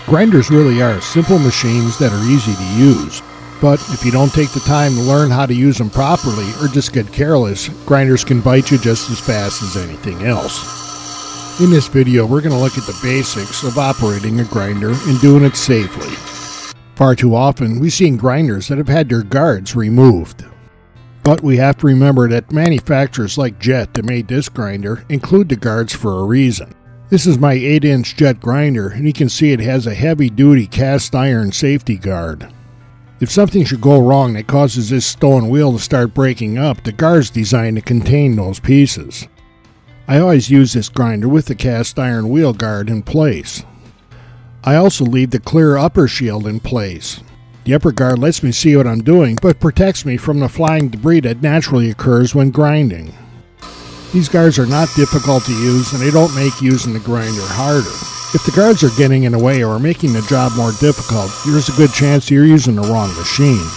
Grinders really are simple machines that are easy to use. But if you don't take the time to learn how to use them properly or just get careless, grinders can bite you just as fast as anything else. In this video, we're going to look at the basics of operating a grinder and doing it safely. Far too often, we've seen grinders that have had their guards removed. But we have to remember that manufacturers like Jet that made this grinder include the guards for a reason. This is my 8-inch Jet grinder, and you can see it has a heavy-duty cast iron safety guard. If something should go wrong that causes this stone wheel to start breaking up, the guard's designed to contain those pieces. I always use this grinder with the cast iron wheel guard in place. I also leave the clear upper shield in place. The upper guard lets me see what I'm doing, but protects me from the flying debris that naturally occurs when grinding. These guards are not difficult to use, and they don't make using the grinder harder. If the guards are getting in the way or making the job more difficult, there's a good chance you're using the wrong machine.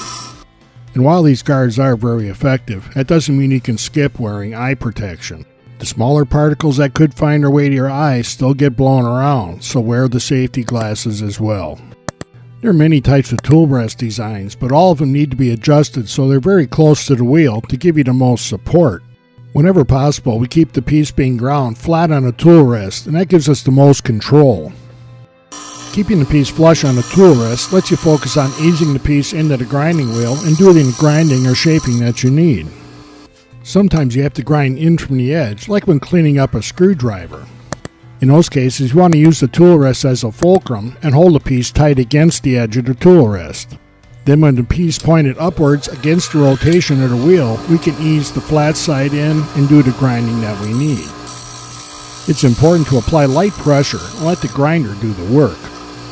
And while these guards are very effective, that doesn't mean you can skip wearing eye protection. The smaller particles that could find their way to your eyes still get blown around, so wear the safety glasses as well. There are many types of tool rest designs, but all of them need to be adjusted so they're very close to the wheel to give you the most support. Whenever possible, we keep the piece being ground flat on a tool rest, and that gives us the most control. Keeping the piece flush on the tool rest lets you focus on easing the piece into the grinding wheel and doing the grinding or shaping that you need. Sometimes you have to grind in from the edge, like when cleaning up a screwdriver. In those cases, you want to use the tool rest as a fulcrum and hold the piece tight against the edge of the tool rest. Then when the piece pointed upwards against the rotation of the wheel, we can ease the flat side in and do the grinding that we need. It's important to apply light pressure and let the grinder do the work.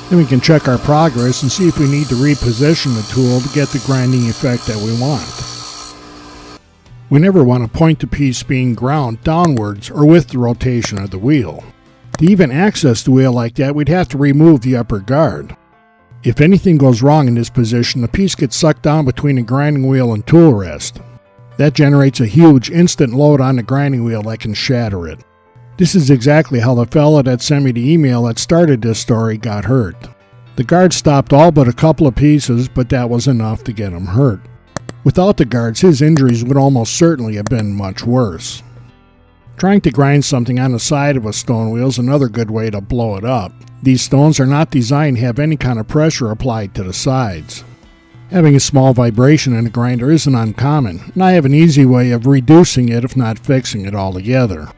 Then we can check our progress and see if we need to reposition the tool to get the grinding effect that we want. We never want to point the piece being ground downwards or with the rotation of the wheel. To even access the wheel like that, we'd have to remove the upper guard. If anything goes wrong in this position, the piece gets sucked down between the grinding wheel and tool rest. That generates a huge instant load on the grinding wheel that can shatter it. This is exactly how the fella that sent me the email that started this story got hurt. The guard stopped all but a couple of pieces, but that was enough to get him hurt. Without the guards, his injuries would almost certainly have been much worse. Trying to grind something on the side of a stone wheel is another good way to blow it up. These stones are not designed to have any kind of pressure applied to the sides. Having a small vibration in a grinder isn't uncommon, and I have an easy way of reducing it if not fixing it altogether.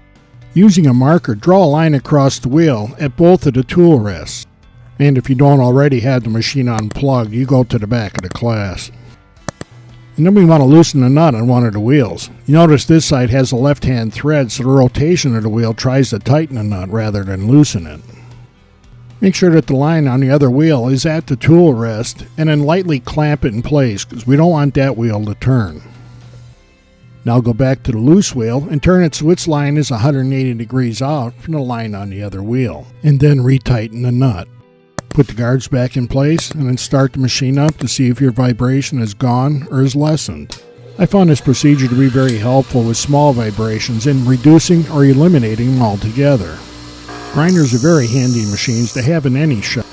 Using a marker, draw a line across the wheel at both of the tool rests. And if you don't already have the machine unplugged, you go to the back of the class. And then we want to loosen the nut on one of the wheels. You notice this side has a left-hand thread, so the rotation of the wheel tries to tighten the nut rather than loosen it. Make sure that the line on the other wheel is at the tool rest, and then lightly clamp it in place because we don't want that wheel to turn. Now go back to the loose wheel and turn it so its line is 180 degrees out from the line on the other wheel, and then retighten the nut. Put the guards back in place and then start the machine up to see if your vibration is gone or is lessened. I found this procedure to be very helpful with small vibrations in reducing or eliminating them altogether. Grinders are very handy machines to have in any shop.